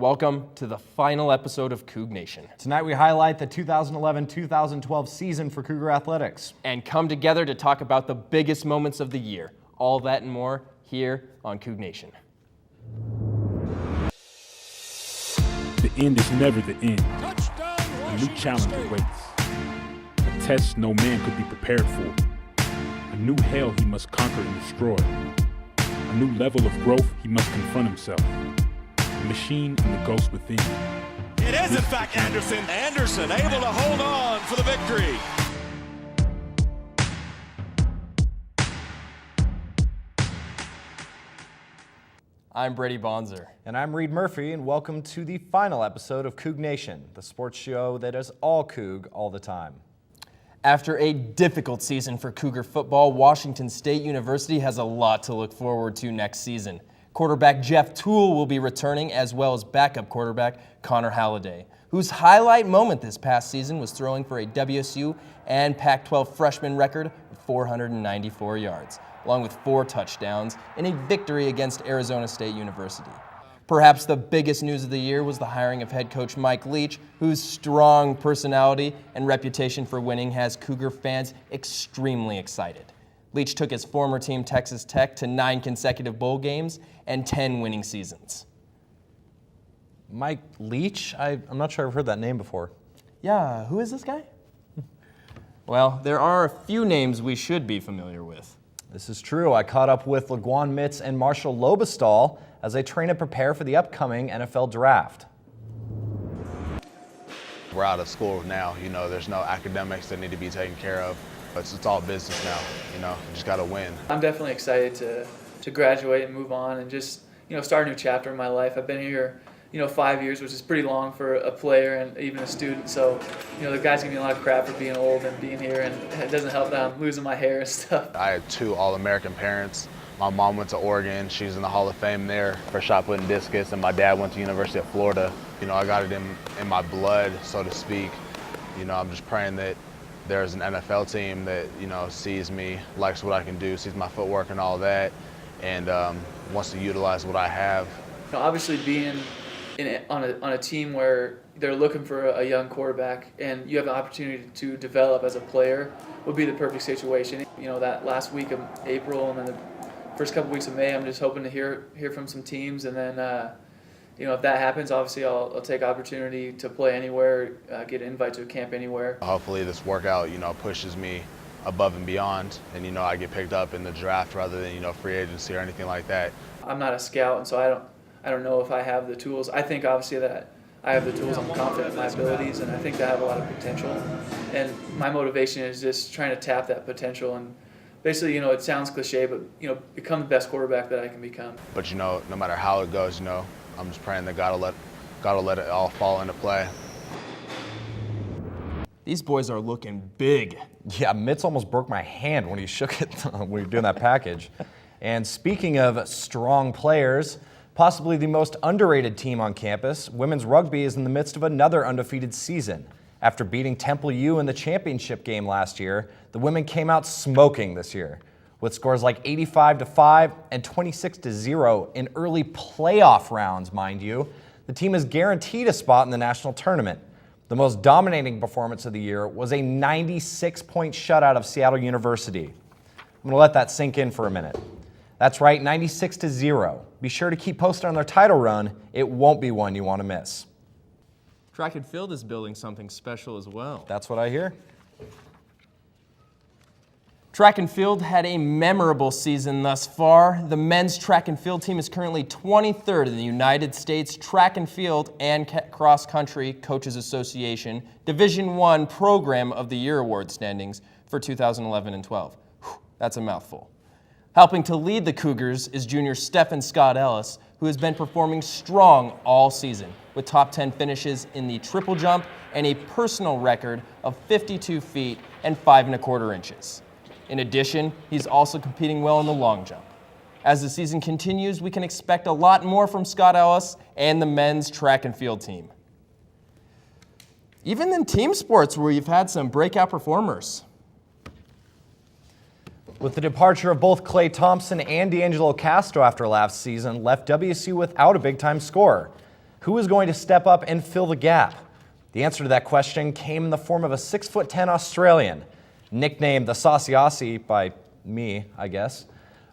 Welcome to the final episode of Cougnation. Tonight we highlight the 2011-2012 season for Cougar Athletics. And come together to talk about the biggest moments of the year. All that and more here on Cougnation. The end is never the end. A new challenge awaits. A test no man could be prepared for. A new hell he must conquer and destroy. A new level of growth he must confront himself. The machine and the ghost within. It is in fact Anderson. Anderson able to hold on for the victory. I'm Brady Bonser. And I'm Reid Murphy, and welcome to the final episode of Cougnation, the sports show that is all Coug all the time. After a difficult season for Cougar football, Washington State University has a lot to look forward to next season. Quarterback Jeff Toole will be returning, as well as backup quarterback Connor Halliday, whose highlight moment this past season was throwing for a WSU and Pac-12 freshman record of 494 yards, along with 4 touchdowns in a victory against Arizona State University. Perhaps the biggest news of the year was the hiring of head coach Mike Leach, whose strong personality and reputation for winning has Cougar fans extremely excited. Leach took his former team Texas Tech to 9 consecutive bowl games and 10 winning seasons. Mike Leach? I'm not sure I've heard that name before. Yeah, who is this guy? Well, there are a few names we should be familiar with. This is true. I caught up with LaGuan Mitz and Marshall Lobestal as they train and prepare for the upcoming NFL draft. We're out of school now, there's no academics that need to be taken care of. It's all business now, you just got to win. I'm definitely excited to graduate and move on and just, start a new chapter in my life. I've been here, 5 years, which is pretty long for a player and even a student. So, the guys give me a lot of crap for being old and being here, and it doesn't help that I'm losing my hair and stuff. I had 2 All-American parents. My mom went to Oregon. She's in the Hall of Fame there for shot put and discus, and my dad went to University of Florida. I got it in my blood, so to speak. I'm just praying that there's an NFL team that, sees me, likes what I can do, sees my footwork and all that, and wants to utilize what I have. Obviously being on a team where they're looking for a young quarterback and you have the opportunity to develop as a player would be the perfect situation. That last week of April and then the first couple weeks of May, I'm just hoping to hear from some teams, and then if that happens, obviously I'll take opportunity to play anywhere, get an invite to a camp anywhere. Hopefully this workout, pushes me above and beyond, and I get picked up in the draft rather than free agency or anything like that. I'm not a scout, and so I don't know if I have the tools. I think obviously that I have the tools. I'm confident in my abilities, and I think that I have a lot of potential. And my motivation is just trying to tap that potential and basically, it sounds cliche, but become the best quarterback that I can become. But no matter how it goes, I'm just praying that God will let it all fall into play. These boys are looking big. Yeah, Mitz almost broke my hand when he shook it when we were doing that package. And speaking of strong players, possibly the most underrated team on campus, women's rugby is in the midst of another undefeated season. After beating Temple U in the championship game last year, the women came out smoking this year, with scores like 85-5 and 26-0 in early playoff rounds, mind you. The team is guaranteed a spot in the national tournament. The most dominating performance of the year was a 96-point shutout of Seattle University. I'm going to let that sink in for a minute. That's right, 96-0. Be sure to keep posted on their title run. It won't be one you want to miss. Track and field is building something special as well. That's what I hear. Track and field had a memorable season thus far. The men's track and field team is currently 23rd in the United States Track and Field and Cross Country Coaches Association Division I Program of the Year award standings for 2011 and 12. Whew, that's a mouthful. Helping to lead the Cougars is junior Stephen Scott Ellis, who has been performing strong all season, with top 10 finishes in the triple jump and a personal record of 52 feet and 5 1/4 inches. In addition, he's also competing well in the long jump. As the season continues, we can expect a lot more from Scott Ellis and the men's track and field team. Even in team sports, where you've had some breakout performers. With the departure of both Clay Thompson and D'Angelo Castro after last season, left WSU without a big-time scorer. Who is going to step up and fill the gap? The answer to that question came in the form of a 6'10" Australian, nicknamed the Saucy Aussie by me, I guess.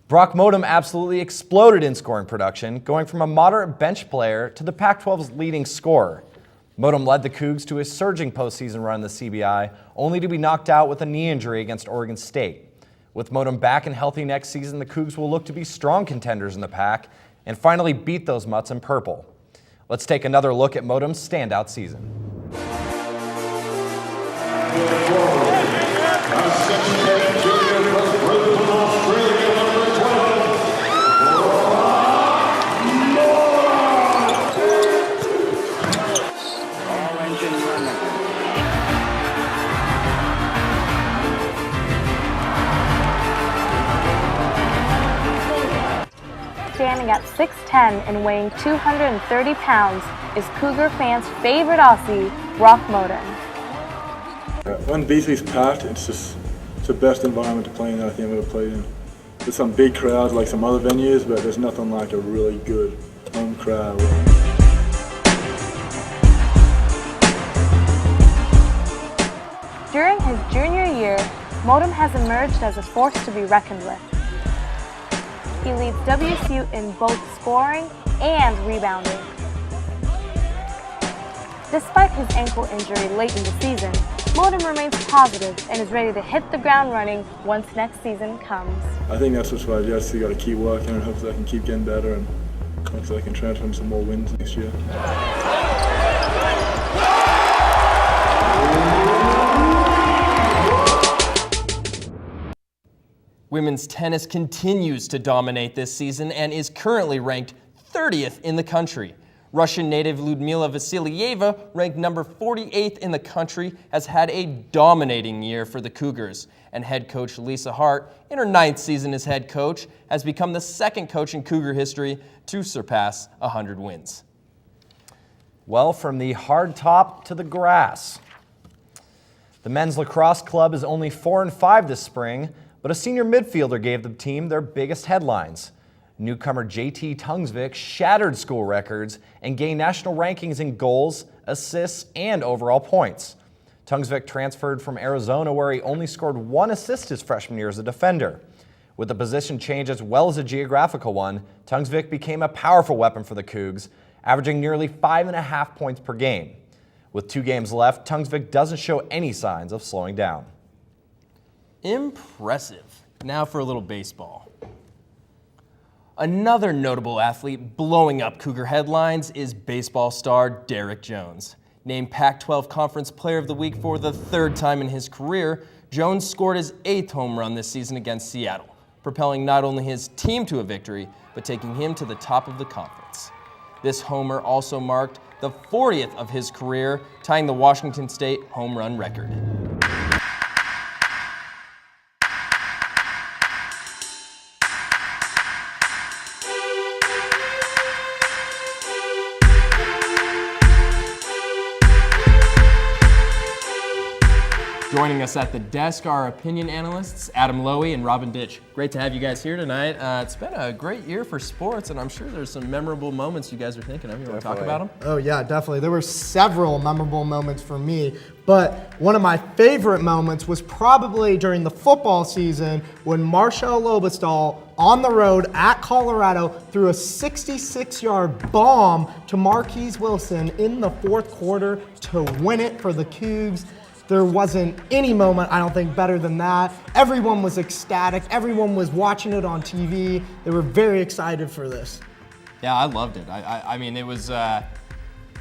Brock Motum absolutely exploded in scoring production, going from a moderate bench player to the Pac-12's leading scorer. Motum led the Cougs to a surging postseason run in the CBI, only to be knocked out with a knee injury against Oregon State. With Motum back and healthy next season, the Cougs will look to be strong contenders in the Pac and finally beat those Mutts in purple. Let's take another look at Motum's standout season. Standing at 6'10" and weighing 230 pounds is Cougar fans' favorite Aussie, Brock Motum. When BC's packed, it's the best environment to play in that I think I've ever played in. There's some big crowds like some other venues, but there's nothing like a really good home crowd. During his junior year, Motum has emerged as a force to be reckoned with. He leads WSU in both scoring and rebounding. Despite his ankle injury late in the season, Motum remains positive and is ready to hit the ground running once next season comes. I think that's just what I've just got to keep working and hopefully I can keep getting better and hopefully I can transfer into some more wins next year. Women's tennis continues to dominate this season and is currently ranked 30th in the country. Russian native Ludmila Vasilyeva, ranked number 48th in the country, has had a dominating year for the Cougars. And head coach Lisa Hart, in her 9th season as head coach, has become the second coach in Cougar history to surpass 100 wins. Well, from the hard top to the grass. The men's lacrosse club is only 4-5 this spring, but a senior midfielder gave the team their biggest headlines. Newcomer JT Tungsvik shattered school records and gained national rankings in goals, assists, and overall points. Tungsvik transferred from Arizona, where he only scored 1 assist his freshman year as a defender. With a position change as well as a geographical one, Tungsvik became a powerful weapon for the Cougs, averaging nearly 5.5 points per game. With 2 games left, Tungsvik doesn't show any signs of slowing down. Impressive. Now for a little baseball. Another notable athlete blowing up Cougar headlines is baseball star Derek Jones. Named Pac-12 Conference Player of the Week for the 3rd time in his career, Jones scored his 8th home run this season against Seattle, propelling not only his team to a victory, but taking him to the top of the conference. This homer also marked the 40th of his career, tying the Washington State home run record. Joining us at the desk are our opinion analysts, Adam Loewy and Robin Dich. Great to have you guys here tonight. It's been a great year for sports, and I'm sure there's some memorable moments you guys are thinking of. You want to talk about them? Oh yeah, definitely. There were several memorable moments for me, but one of my favorite moments was probably during the football season when Marshall Lobestall on the road at Colorado threw a 66-yard bomb to Marquise Wilson in the 4th quarter to win it for the Cougs. There wasn't any moment, I don't think, better than that. Everyone was ecstatic. Everyone was watching it on TV. They were very excited for this. Yeah, I loved it. I mean, it was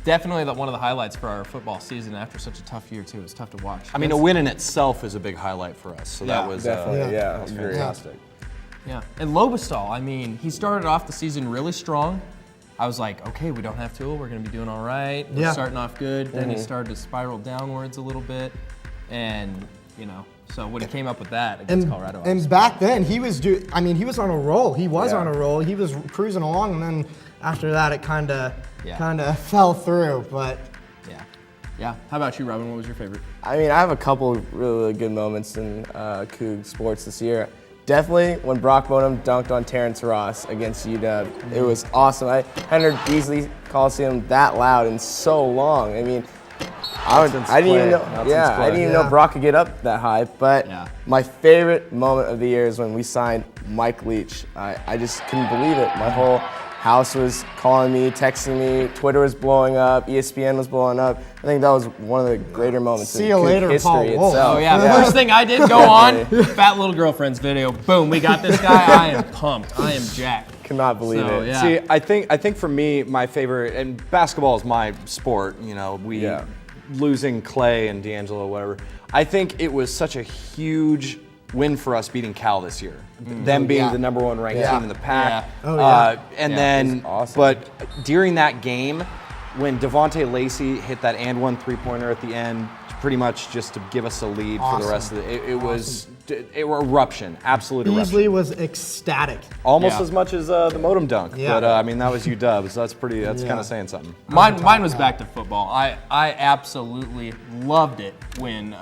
definitely one of the highlights for our football season after such a tough year, too. It was tough to watch. I mean, a win in itself is a big highlight for us. So Yeah, that was Definitely, that was fantastic. Yeah, and Lobestall, I mean, he started off the season really strong. I was like, okay, we don't have Tool, we're going to be doing all right. We're starting off good. Then he started to spiral downwards a little bit. And, you know, so when he came up with that against Colorado. And back then, he was on a roll. He was on a roll. He was cruising along, and then after that, it kind of fell through. But yeah. How about you, Robin? What was your favorite? I mean, I have a couple really good moments in Coug sports this year. definitely when Brock Motum dunked on Terrence Ross against UW. It was awesome. I hadn't heard Beasley Coliseum that loud in so long. I mean, I didn't even know. I didn't even know Brock could get up that high. But my favorite moment of the year is when we signed Mike Leach. I just couldn't believe it. My whole house was calling me, texting me. Twitter was blowing up. ESPN was blowing up. I think that was one of the greater moments in history itself. Oh yeah, first thing I did go on, Fat Little Girlfriend's video. Boom, we got this guy. I am pumped. I am jacked. Cannot believe it. Yeah. See, I think for me, my favorite, and basketball is my sport. You know, losing Clay and D'Angelo, whatever. I think it was such a huge win for us beating Cal this year. Them being the number 1 ranked team in the pack. Then, awesome. But during that game, when Devontae Lacey hit that and one 3-pointer at the end, pretty much just to give us a lead for the rest of it was eruption, absolute eruption. Beasley was ecstatic. Almost as much as the Motum dunk, but I mean that was UW, so that's kind of saying something. Mine was back to football. I absolutely loved it when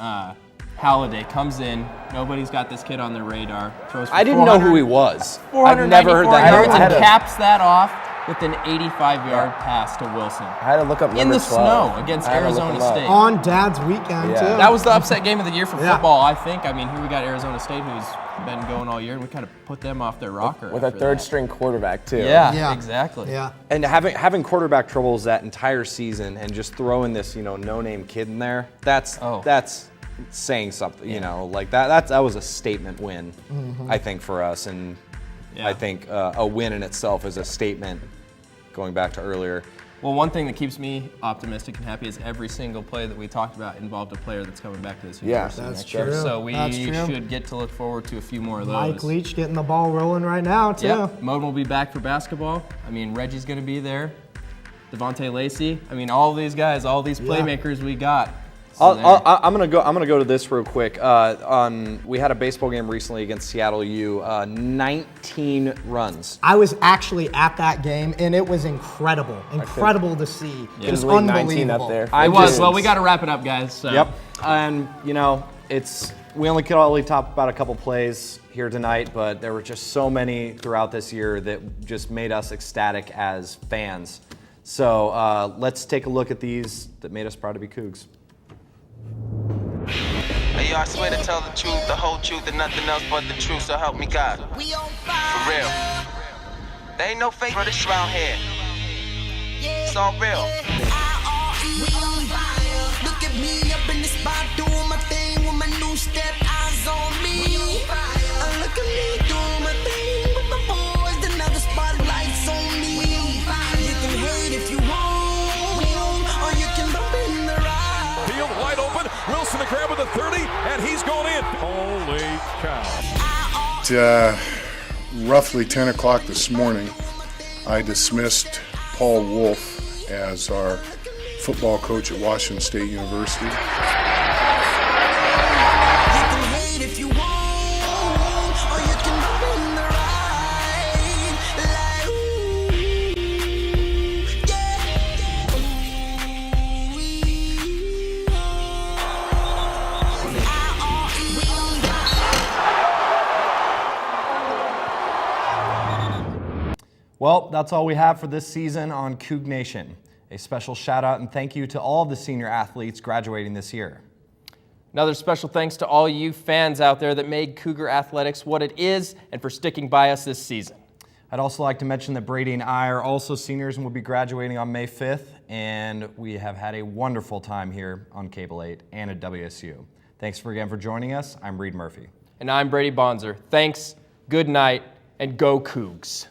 Halliday comes in. Nobody's got this kid on their radar. Throws for I didn't know who he was. I've never heard that yards and caps that off with an 85-yard pass to Wilson. I had to look up number 12. In the snow against Arizona State. On Dad's weekend, too. That was the upset game of the year for football, I think. I mean, here we got Arizona State, who's been going all year, and we kind of put them off their rocker. With a third-string quarterback, too. Yeah, exactly. Yeah. And having quarterback troubles that entire season and just throwing this, no-name kid in there, that's saying something, like that was a statement win, I think, for us. And I think a win in itself is a statement, going back to earlier. Well, one thing that keeps me optimistic and happy is every single play that we talked about involved a player that's coming back to this university next year. So we should get to look forward to a few more of those. Mike Leach getting the ball rolling right now, too. Yep. Motum will be back for basketball. I mean, Reggie's going to be there. Devontae Lacey. I mean, all these guys, all these playmakers we got. I'm gonna go to this real quick. We had a baseball game recently against Seattle U. 19 runs. I was actually at that game, and it was incredible to see. It was unbelievable. Up there. Well, we got to wrap it up, guys. So. Yep. And we only could only talk about a couple plays here tonight, but there were just so many throughout this year that just made us ecstatic as fans. So let's take a look at these that made us proud to be Cougs. Hey, yo, I swear to tell the truth, the whole truth, and nothing else but the truth, so help me God. For real. There ain't no fake for this around here. It's all real. Look at me up in the spot, doing my thing with my new step, eyes on me. Look at me doing my thing with my boys, another spotlight's on me. You can hate if you want, or you can bump in the ride. Field wide open, Wilson to grab with the 30, and he's going in. Holy cow. At roughly 10 o'clock this morning, I dismissed Paul Wolf as our football coach at Washington State University. Well, that's all we have for this season on Cougnation. A special shout out and thank you to all of the senior athletes graduating this year. Another special thanks to all you fans out there that made Cougar Athletics what it is and for sticking by us this season. I'd also like to mention that Brady and I are also seniors and will be graduating on May 5th, and we have had a wonderful time here on Cable 8 and at WSU. Thanks again for joining us. I'm Reid Murphy. And I'm Brady Bonser. Thanks, good night, and go Cougs.